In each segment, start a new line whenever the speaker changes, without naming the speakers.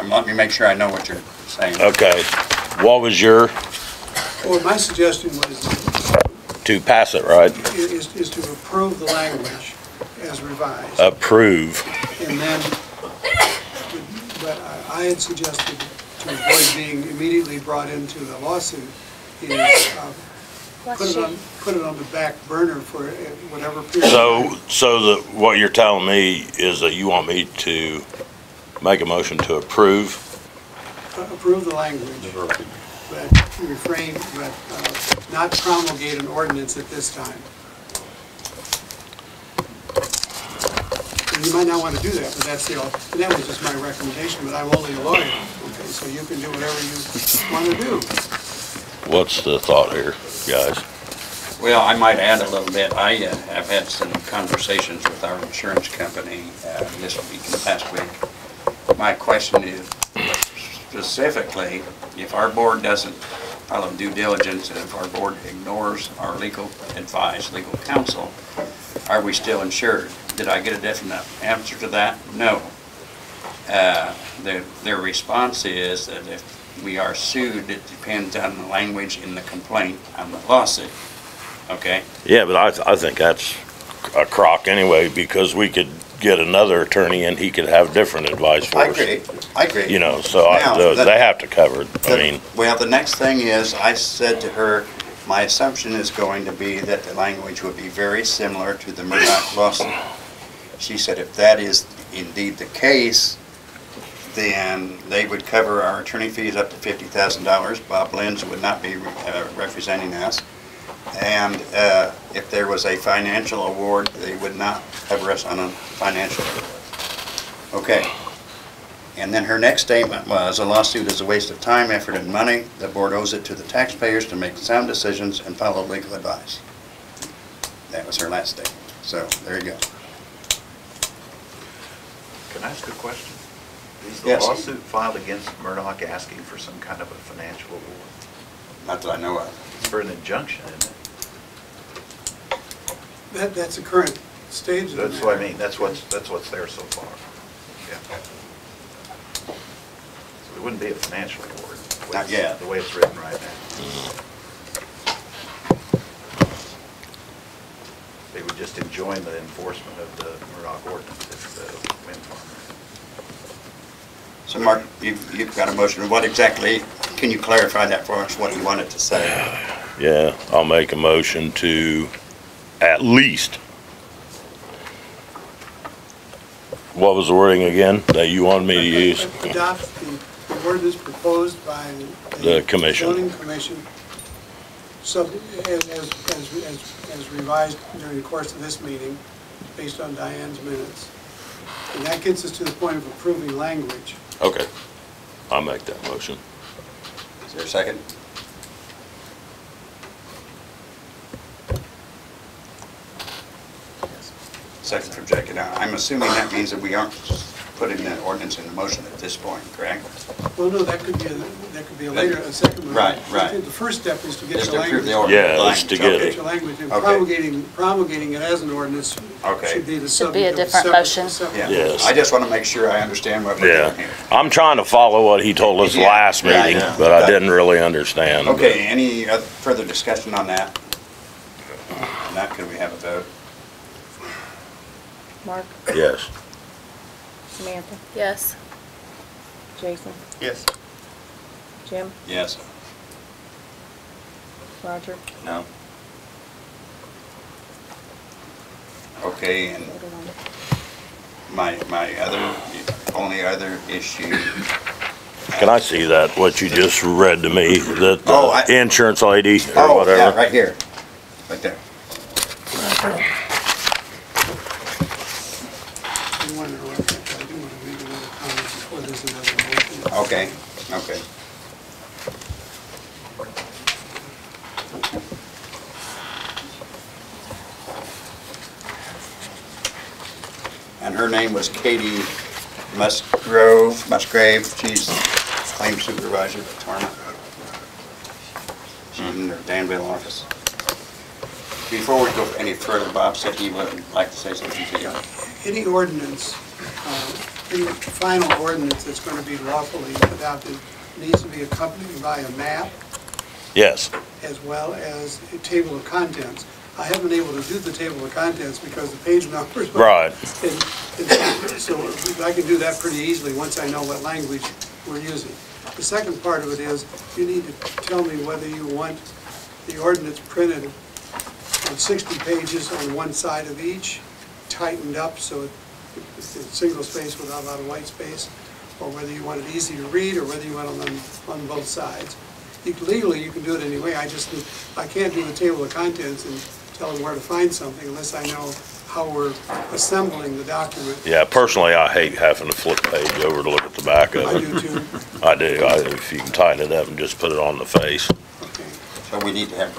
let me make sure I know what you're saying.
Okay. What was your,
Well, my suggestion was,
to pass it, right?
is to approve the language as revised.
Approve.
And then, but I had suggested to avoid being immediately brought into the lawsuit is put it on the back burner for whatever period.
So what you're telling me is that you want me to make a motion to approve?
Approve the language, but refrain, but not promulgate an ordinance at this time. And you might not want to do that, but that was just my recommendation, but I'm only a lawyer, okay, so you can do whatever you want to do.
What's the thought here, guys?
Well, I might add a little bit. I have had some conversations with our insurance company this week and the past week. My question is, specifically, if our board doesn't follow due diligence and if our board ignores our legal advice, legal counsel, are we still insured? Did I get a definite answer to that? No. Their response is that if we are sued, it depends on the language in the complaint on the lawsuit. Okay?
Yeah, but I think that's a crock anyway, because we could get another attorney and he could have different advice for us.
I agree.
You know, so they have to cover it.
Well, the next thing is, I said to her, my assumption is going to be that the language would be very similar to the Murdoch lawsuit. She said if that is indeed the case, then they would cover our attorney fees up to $50,000. Bob Lenz would not be representing us. And if there was a financial award, they would not cover us on a financial award. Okay. And then her next statement was, a lawsuit is a waste of time, effort, and money. The board owes it to the taxpayers to make sound decisions and follow legal advice. That was her last statement. So there you go.
Can I ask a question? Is the
Yes.
lawsuit filed against Murdoch asking for some kind of a financial award?
Not that I know of.
It's for an injunction, isn't it?
That's the current stage of the
That's what I
matter.
mean. That's what's there so far. Yeah. So it wouldn't be a financial award.
Not yet.
The way it's written right now. They would just enjoin the enforcement of the Murdoch ordinance if the wind farm.
So Mark, you've got a motion. What exactly, can you clarify that for us, what you wanted to say?
Yeah, I'll make a motion to at least, what was the wording again that you wanted me to use?
Adopt the ordinance proposed by
The commission.
zoning commission, as revised during the course of this meeting, based on Diane's minutes. And that gets us to the point of approving language.
Okay, I'll make that motion.
Is there a second? Second from Jackie. Now, I'm assuming that means that we aren't putting that ordinance in motion at this point, correct?
Well, no, that could be a later, a second motion.
Right.
I think the first step is to get
Just
your
to approve
language.
the ordinance.
Yeah, it's to get
Get
it.
your language, and
Okay.
promulgating it as an ordinance
Okay.
should be the
Should be a
subject of
different motion.
Yeah.
Yes.
I just want to make sure I understand what we're doing
Yeah,
here.
I'm trying to follow what he told us
Yeah,
last
yeah,
meeting,
yeah.
but I didn't really understand.
Okay, any further discussion on that? And that, could we have a vote?
Mark?
Yes.
Samantha? Yes. Jason?
Yes.
Jim?
Yes.
Roger?
No? Okay, and my only other issue.
Can I see that, what you just read to me, that the insurance lady or
Oh,
whatever?
yeah, right here, right there.
I do want to read another comment before there's another motion.
Okay, okay. And her name was Katie Musgrave. She's claim supervisor at Tarma. She's in their Danville office. Before we go any further, Bob said he would like to say something to you.
Any ordinance the final ordinance that's going to be lawfully adopted needs to be accompanied by a map
Yes.
as well as a table of contents. I haven't been able to do the table of contents because the page numbers.
Right.
So I can do that pretty easily once I know what language we're using. The second part of it is you need to tell me whether you want the ordinance printed on 60 pages on one side of each, tightened up so it's single space without a lot of white space, or whether you want it easy to read, or whether you want it on both sides. Legally, you can do it anyway. I can't do the table of contents and tell them where to find something unless I know how we're assembling the document.
Yeah, personally, I hate having to flip the page over to look at the back of it.
I do too.
I do. If you can tighten it up and just put it on the face.
Okay.
So we need to have,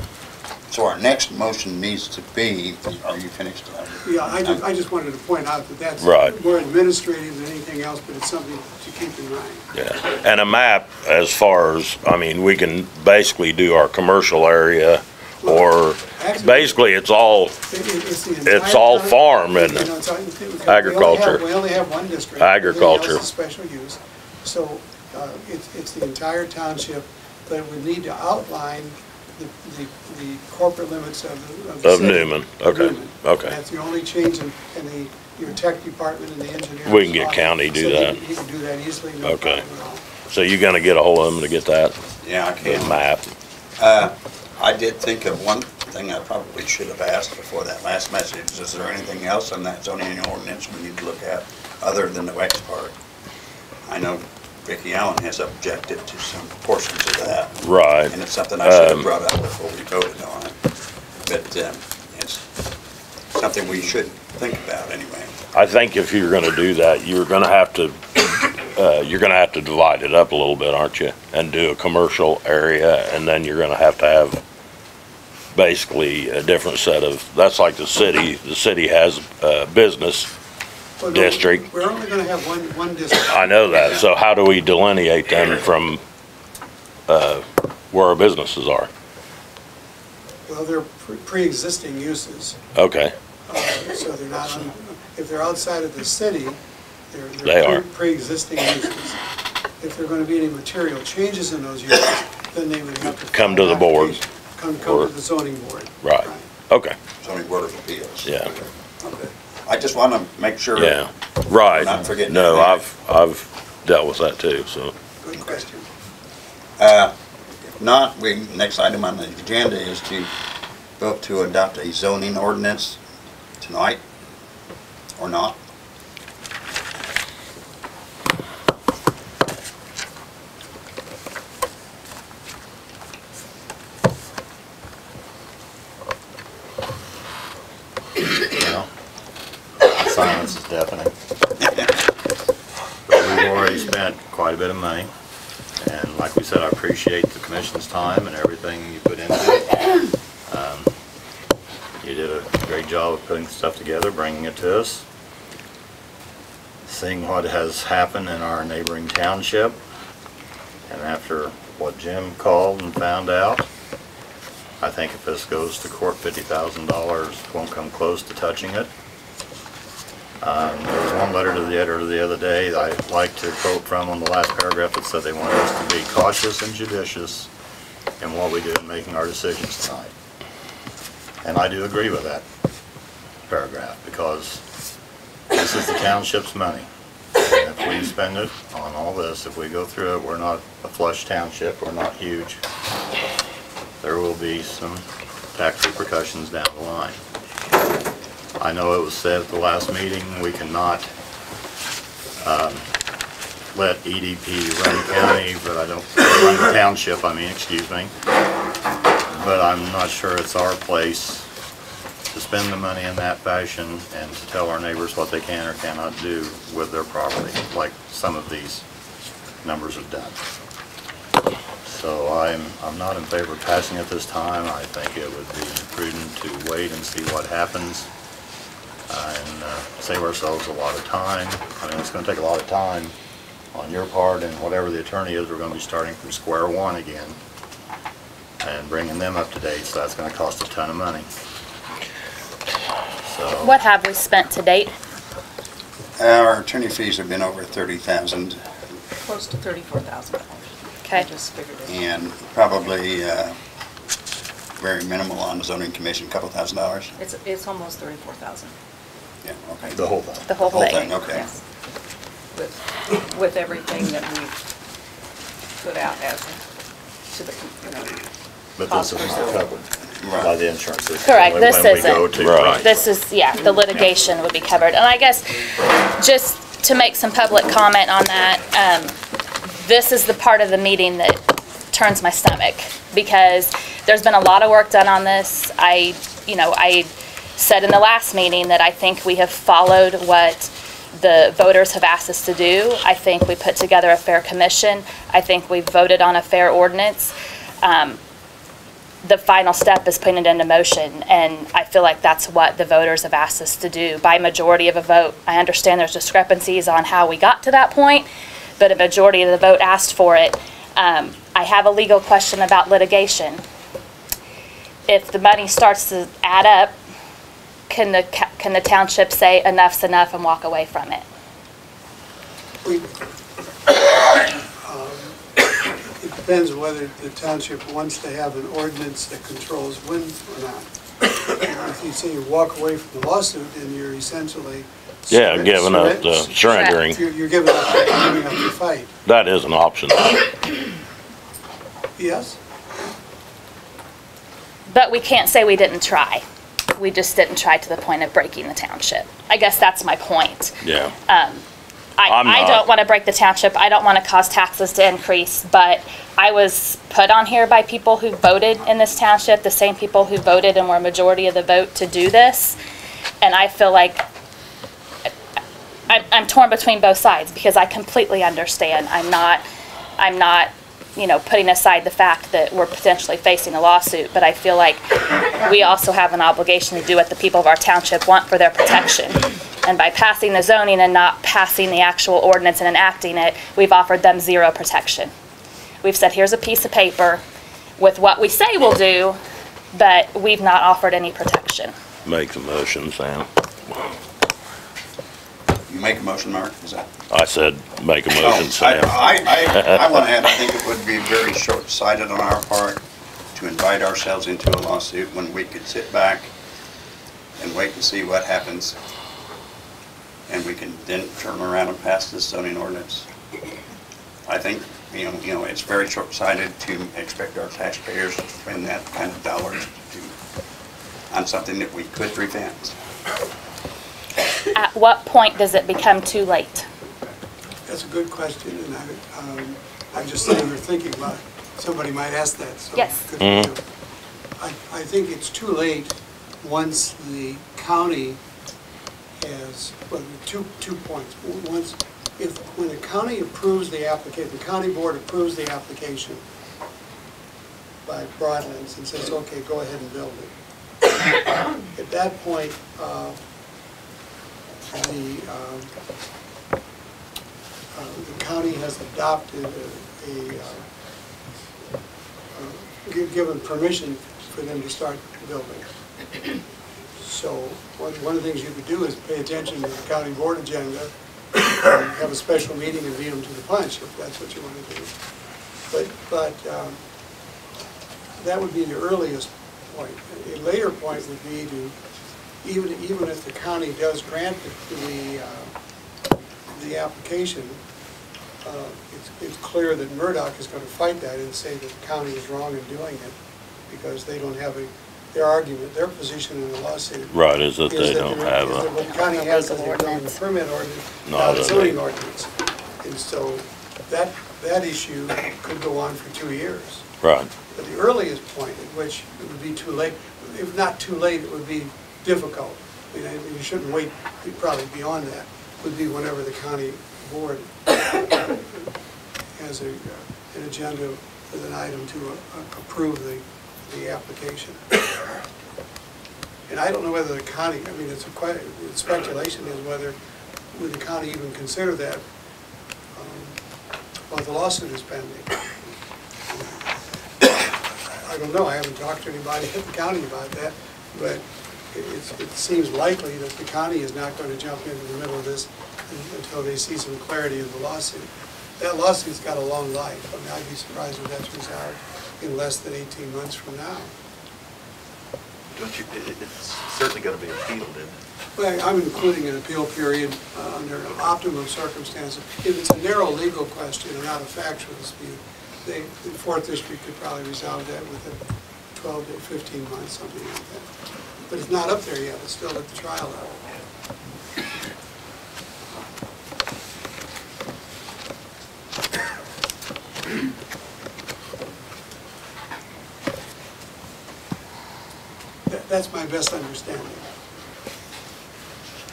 so our next motion needs to be, are you finished?
Yeah, I just wanted to point out that that's
Right.
more administrative than anything else, but it's something to keep in mind.
Yeah. And a map, as far as, I mean, we can basically do our commercial area, or
Actually,
basically it's all,
It's
all farm and agriculture.
We only have one district.
Agriculture.
Everything else is special use. So it's the entire township, but we need to outline the corporate limits of the
Of
city.
Newman, okay,
Newman.
okay.
That's the only change in your tech department and the engineering.
We can get county to do that.
He can do that easily, no
Okay.
problem at all.
So you're gonna get a hold of them to get that,
Yeah, I
the
can.
map?
I did think of one thing I probably should have asked before that last message. Is there anything else in that zoning ordinance we need to look at other than the X part? I know Vicki Allen has objected to some portions of that.
Right.
And it's something I should have brought up before we voted on it. But it's something we should think about anyway.
I think if you're gonna do that, you're gonna have to divide it up a little bit, aren't you? And do a commercial area, and then you're gonna have basically a different set of, that's like the city has a business
Well, no,
district.
We're only gonna have one district.
I know that, so how do we delineate them from, where our businesses are?
Well, they're pre-existing uses,
Okay,
so they're not, if they're outside of the city,
They
they're
are.
pre-existing uses. If there are gonna be any material changes in those uses, then they would have to.
Come to the board.
Come
Or-
to the zoning board.
right, okay,
Zoning Board of Appeals.
yeah,
Okay.
I just want to make sure.
yeah, right.
Not forgetting
No,
that.
I've dealt with that too, so.
Good question.
If not, next item on the agenda is to vote to adopt a zoning ordinance tonight, or not.
Silence is deafening. We've already spent quite a bit of money, and like we said, I appreciate the commission's time and everything you put into it. You did a great job of putting stuff together, bringing it to us, seeing what has happened in our neighboring township, and after what Jim called and found out, I think if this goes to court, $50,000 won't come close to touching it. There was one letter to the editor the other day that I'd like to quote from on the last paragraph that said they want us to be cautious and judicious in what we do in making our decisions tonight. And I do agree with that paragraph, because this is the township's money. And if we spend it on all this, if we go through it, we're not a flush township, we're not huge. There will be some tax repercussions down the line. I know it was said at the last meeting, we cannot let EDP run the county, but I don't, run the township, I mean, excuse me. But I'm not sure it's our place to spend the money in that fashion and to tell our neighbors what they can or cannot do with their property, like some of these numbers have done. So I'm not in favor of passing it this time. I think it would be prudent to wait and see what happens and save ourselves a lot of time. I mean, it's going to take a lot of time on your part, and whatever the attorney is, we're going to be starting from square one again and bringing them up to date, so that's going to cost a ton of money. So
What have we spent to date?
Our attorney fees have been over 30,000
Close to $34,000.
Okay.
I just figured it.
and probably very minimal on the zoning commission, a couple $1,000.
It's almost 34,000.
Yeah, okay.
The whole thing.
The whole
Whole
thing.
thing, okay.
Yes. With everything that we've put out as to the,
But this is not covered by the insurance system.
Correct,
when
this
we go
isn't.
to-
Right.
This is, yeah, the litigation would be covered. And I guess, just to make some public comment on that, this is the part of the meeting that turns my stomach, because there's been a lot of work done on this. I said in the last meeting that I think we have followed what the voters have asked us to do. I think we put together a fair commission. I think we voted on a fair ordinance. The final step is putting it into motion, and I feel like that's what the voters have asked us to do by majority of a vote. I understand there's discrepancies on how we got to that point, but a majority of the vote asked for it. I have a legal question about litigation. If the money starts to add up, can the township say enough's enough and walk away from it?
It depends whether the township wants to have an ordinance that controls when or not. If you say you walk away from the lawsuit, then you're essentially
Giving up the surrendering.
You're giving up your fight.
That is an option.
Yes?
But we can't say we didn't try. We just didn't try to the point of breaking the township. I guess that's my point.
Yeah.
I don't want to break the township. I don't want to cause taxes to increase, but I was put on here by people who voted in this township, the same people who voted and were a majority of the vote to do this. And I feel like I'm torn between both sides, because I completely understand. I'm not, putting aside the fact that we're potentially facing a lawsuit, but I feel like we also have an obligation to do what the people of our township want for their protection. And by passing the zoning and not passing the actual ordinance and enacting it, we've offered them zero protection. We've said, here's a piece of paper with what we say we'll do, but we've not offered any protection.
Make the motion, Sam.
You make a motion, Mark, is that?
I said, make a motion, Sam.
I want to add, I think it would be very short-sighted on our part to invite ourselves into a lawsuit when we could sit back and wait and see what happens. And we can then turn around and pass this zoning ordinance. I think, it's very short-sighted to expect our taxpayers to spend that kind of dollars on something that we could prevent.
At what point does it become too late?
That's a good question, and I'm just sitting here thinking about it. Somebody might ask that, so.
Yes.
good for you. I think it's too late once the county has, well, two points. When the county approves the application, the county board approves the application by Broadlands and says, okay, go ahead and build it. At that point, the county has adopted given permission for them to start building. So one of the things you could do is pay attention to the county board agenda, and have a special meeting and lead them to the punch, if that's what you want to do. But that would be the earliest point. A later point would be to, even if the county does grant the application, it's clear that Murdoch is going to fight that and say that the county is wrong in doing it, because they don't have their argument, their position in the lawsuit.
Right, is that they don't have
What the county has is they're doing the permit ordinance,
No,
not the
they
zoning
don't.
ordinance. And so that issue could go on for 2 years.
Right.
But the earliest point at which it would be too late, if not too late, it would be difficult. I mean, you shouldn't wait probably beyond that, would be whenever the county board has an agenda with an item to approve the application. And I don't know whether the county, I mean, it's speculation is whether would the county even consider that while the lawsuit is pending. I don't know, I haven't talked to anybody at the county about that, but it seems likely that the county is not going to jump into the middle of this until they see some clarity in the lawsuit. That lawsuit's got a long life. I mean, I'd be surprised if that's resolved in less than 18 months from now.
Don't you, it's certainly going to be appealed, isn't it?
Well, I'm including an appeal period under optimum circumstances. If it's a narrow legal question and not a factual dispute, the 4th District could probably resolve that within 12 to 15 months, something like that. But it's not up there yet. It's still at the trial level. That's my best understanding.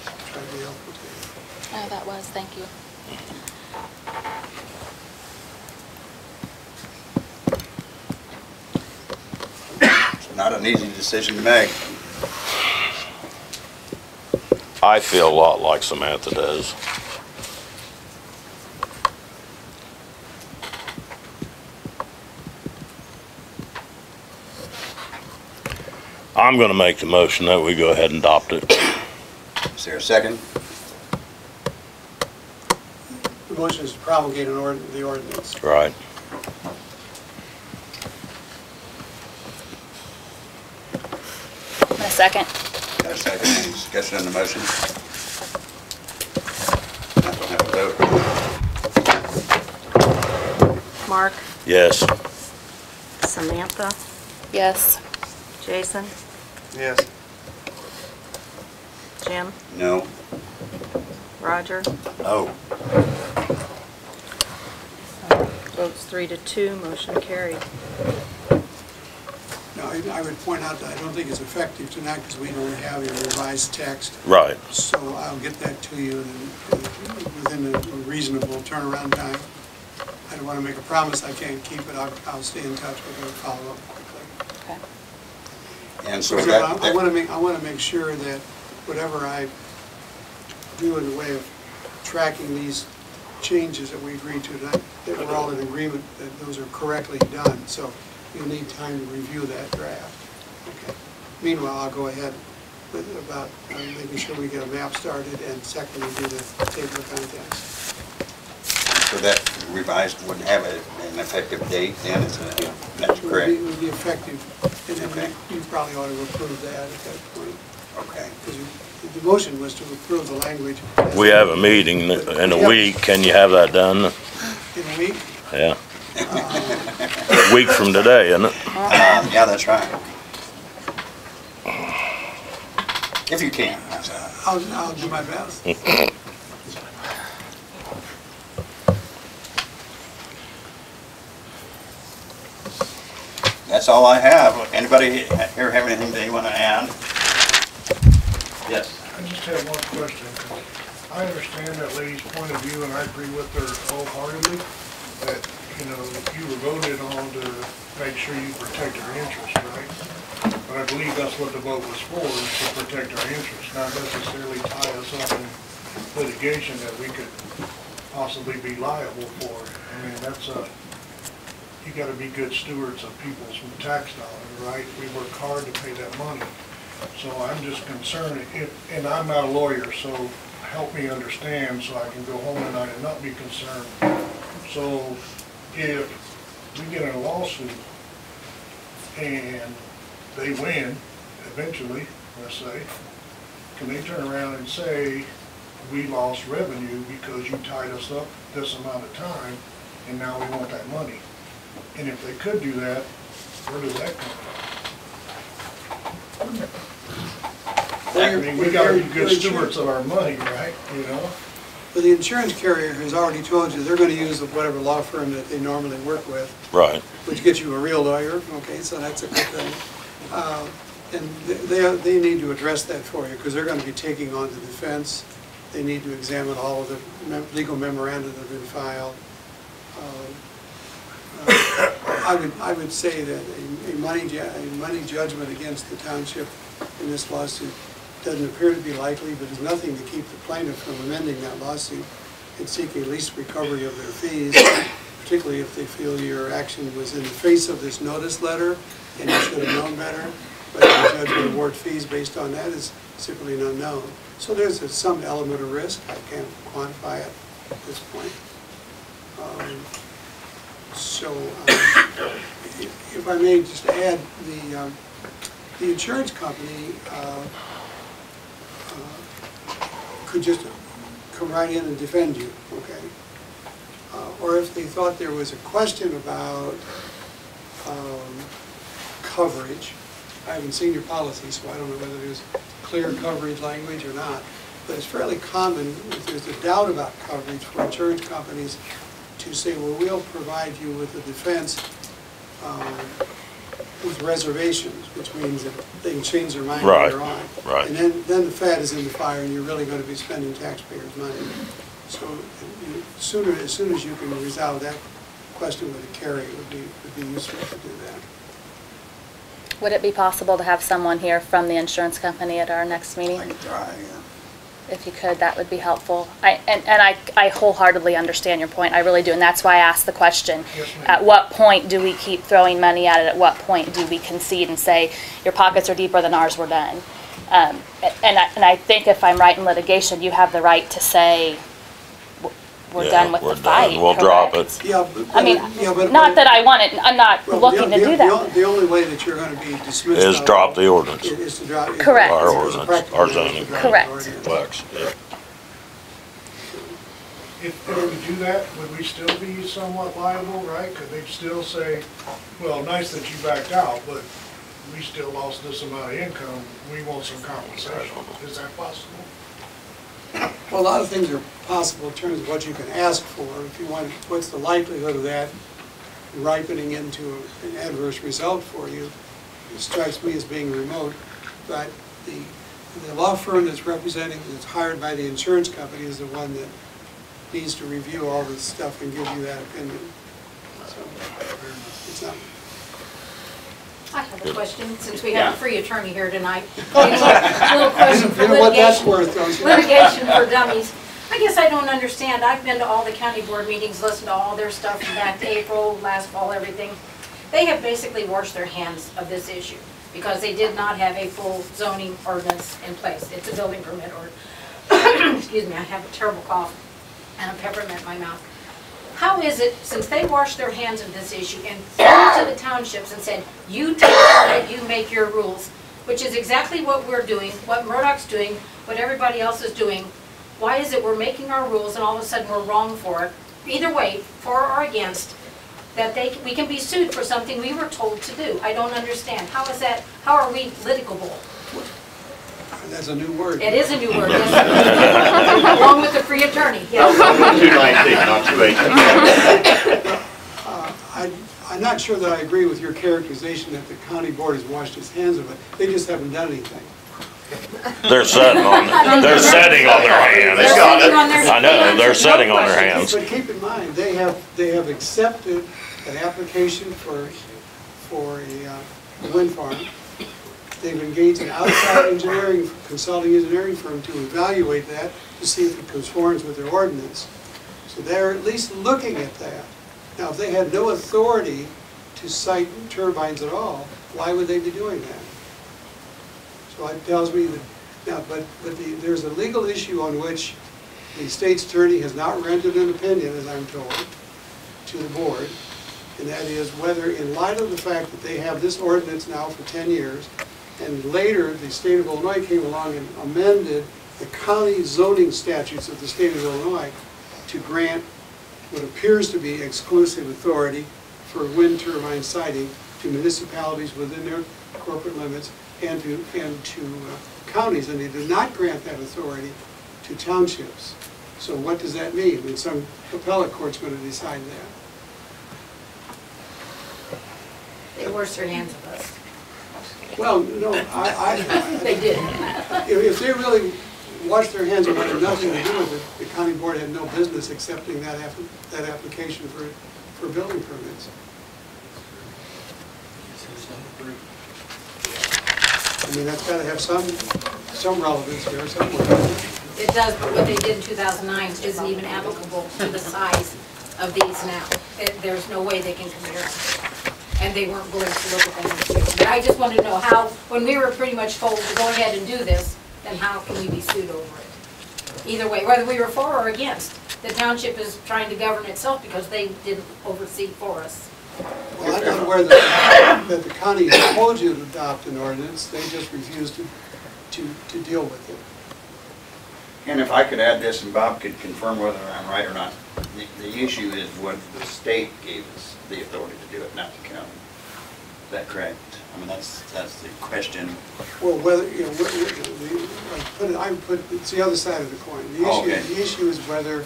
Try to be helpful to you.
Oh, that was, thank you.
It's not an easy decision to make.
I feel a lot like Samantha does. I'm going to make the motion that we go ahead and adopt it.
Is there a second?
The motion is to promulgate the ordinance.
Right.
A second.
Got a second? Any discussion on the motion? Not gonna have a vote.
Mark,
Yes.
Samantha,
Yes.
Jason,
Yes.
Jim,
No.
Roger.
Oh.
Votes 3-2, motion carried.
Now, I would point out that I don't think it's effective tonight because we don't have a revised text.
Right.
So I'll get that to you within a reasonable turnaround time. I don't want to make a promise I can't keep it. I'll stay in touch with her and follow up quickly.
Okay.
And so
Because
that,
I want to make sure that whatever I do in the way of tracking these changes that we agreed to tonight, that we're all in agreement that those are correctly done. So you'll need time to review that draft. Okay. Meanwhile, I'll go ahead with about making sure we get a map started and secondly do the table of contents.
so that revised wouldn't have an effective date then, that's correct?
It would be effective, and then
Okay.
you probably ought to approve that at that point.
Okay.
Because the motion was to approve the language.
We have a meeting in a week. Can you have that done?
In a week?
Yeah. A week from today, isn't it?
Yeah, that's right. If you can.
I'll do my best.
That's all I have. Anybody here have anything they want to add? Yes.
I just have one question. I understand that lady's point of view, and I agree with her wholeheartedly, that, you know, you were voted on to make sure you protect our interests, right? But I believe that's what the vote was for, is to protect our interests, not necessarily tie us up in litigation that we could possibly be liable for. I mean, that's you gotta be good stewards of people's tax dollars, right? We work hard to pay that money. So I'm just concerned, and I'm not a lawyer, so help me understand so I can go home tonight and not be concerned. So if we get in a lawsuit and they win eventually, let's say, can they turn around and say, we lost revenue because you tied us up this amount of time and now we want that money? And if they could do that, where does that come from? I mean, we gotta be good stewards of our money, right, you know?
But the insurance carrier has already told you they're going to use whatever law firm that they normally work with,
Right.
which gets you a real lawyer, okay, so that's a good thing. And they need to address that for you, because they're going to be taking on the defense. They need to examine all of the legal memoranda that have been filed. I would say that a money judgment against the township in this lawsuit doesn't appear to be likely, but there's nothing to keep the plaintiff from amending that lawsuit and seeking at least recovery of their fees, particularly if they feel your action was in the face of this notice letter and you should have known better. But the judge would award fees based on that is simply an unknown. So there's some element of risk. I can't quantify it at this point. If I may just add, the insurance company could just come right in and defend you, okay? Or if they thought there was a question about coverage, I haven't seen your policy, so I don't know whether there's clear coverage language or not, but it's fairly common if there's a doubt about coverage for insurance companies to say, well, we'll provide you with a defense with reservations, which means that they can change their mind later on.
Right.
And then the fat is in the fire, and you're really going to be spending taxpayers' money. So as soon as you can resolve that question with a carrier, it would be useful to do that.
Would it be possible to have someone here from the insurance company at our next meeting?
I can try, yeah.
If you could, that would be helpful. I wholeheartedly understand your point. I really do, and that's why I asked the question.
Yes, ma'am.
At what point do we keep throwing money at it? At what point do we concede and say, your pockets are deeper than ours, we're done? And I think if I'm right in litigation, you have the right to say, we're done with the fight.
We'll drop
correct?
it.
Yeah,
I mean, not that I want it, I'm not
well,
looking to do that.
The only way that you're going to be dismissed
Is drop the ordinance.
is to drop.
Correct.
Our
as a
ordinance,
practical
our
matter,
zoning.
to drop
Correct.
the ordinance.
Flex, yeah.
If we do that, would we still be somewhat liable, right? Could they still say, well, nice that you backed out, but we still lost this amount of income, we want some compensation. Is that possible?
Well, a lot of things are possible in terms of what you can ask for. If you want, what's the likelihood of that ripening into an adverse result for you? It strikes me as being remote. But the law firm that's hired by the insurance company is the one that needs to review all this stuff and give you that opinion. So it's not.
I have a question, since we have a free attorney here tonight.
Oh,
A little question for
you know what that's
litigation.
worth, don't you?
Litigation for dummies. I guess I don't understand. I've been to all the county board meetings, listened to all their stuff from back to April, last fall, everything. They have basically washed their hands of this issue because they did not have a full zoning ordinance in place. It's a building permit or, excuse me, I have a terrible cough and a peppermint in my mouth. How is it, since they washed their hands of this issue and went to the townships and said, you take care of it, you make your rules, which is exactly what we're doing, what Murdoch's doing, what everybody else is doing, why is it we're making our rules and all of a sudden we're wrong for it? Either way, for or against, that we can be sued for something we were told to do. I don't understand. How is that, how are we litigable?
That's a new word.
It is a new word, yes. Along with the free attorney, yes.
219, not 218.
I'm not sure that I agree with your characterization that the county board has washed its hands of it. They just haven't done anything.
They're setting on their hands.
They're sitting on their
I know,
hands.
they're
No
setting on their
questions.
hands.
But keep in mind, they have accepted an application for a wind farm. They've engaged an outside consulting engineering firm to evaluate that to see if it conforms with their ordinance. So they're at least looking at that. Now, if they had no authority to site turbines at all, why would they be doing that? So it tells me that, now, but there's a legal issue on which the state's attorney has not rendered an opinion, as I'm told, to the board, and that is whether, in light of the fact that they have this ordinance now for 10 years, and later the state of Illinois came along and amended the county zoning statutes of the state of Illinois to grant what appears to be exclusive authority for wind turbine siting to municipalities within their corporate limits and to counties, and they did not grant that authority to townships. So what does that mean? I mean, some appellate court's going to decide that.
They washed their hands of us.
Well, no,
They did.
If they really washed their hands and had nothing to do with it, the county board had no business accepting that application for building permits. I mean, that's got to have some relevance here somewhere.
It does, but what they did in 2009 isn't even applicable to the size of these now. There's no way they can compare them. And they weren't willing to look at them. But I just wanted to know how, when we were pretty much told to go ahead and do this, then how can we be sued over it? Either way, whether we were for or against, the township is trying to govern itself because they didn't oversee for us.
Well, I'm not aware that the county has told you to adopt an ordinance, they just refused to deal with it.
And if I could add this, and Bob could confirm whether I'm right or not, the issue is what the state gave us the authority to do it, not the county. Is that correct? I mean, that's the question.
Well, whether, you know, it's the other side of the coin. The issue is whether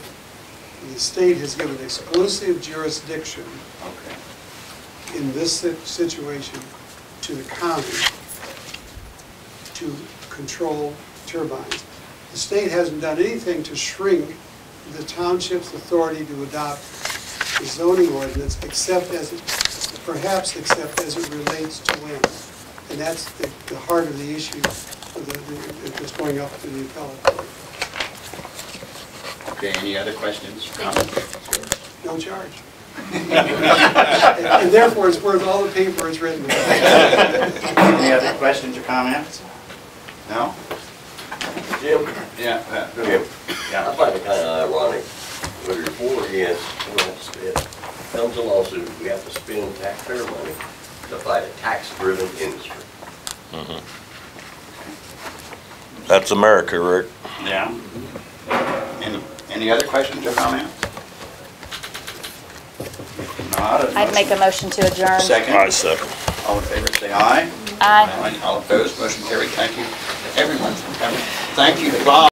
the state has given exclusive jurisdiction in this situation to the county to control turbines. The state hasn't done anything to shrink the township's authority to adopt the zoning ordinance, perhaps except as it relates to wind. And that's the heart of the issue that's going up to the appellate court.
Okay, any other questions, comments?
No charge. And therefore, it's worth all the paper it's written.
Any other questions or comments? No?
Jim?
Yeah, go
Jim,
ahead. Yeah.
I find it kind of ironic, whether you're for or against, we don't have to spend, comes a lawsuit, we have to spend taxpayer money to fight a tax-driven industry.
That's America, Rick.
Yeah. Any other questions or comments? Not.
I'd make a motion to adjourn.
Second.
I second.
All in favor, say aye.
Aye.
All opposed, motion carried. Thank you, everyone, for coming. Thank you, Bob.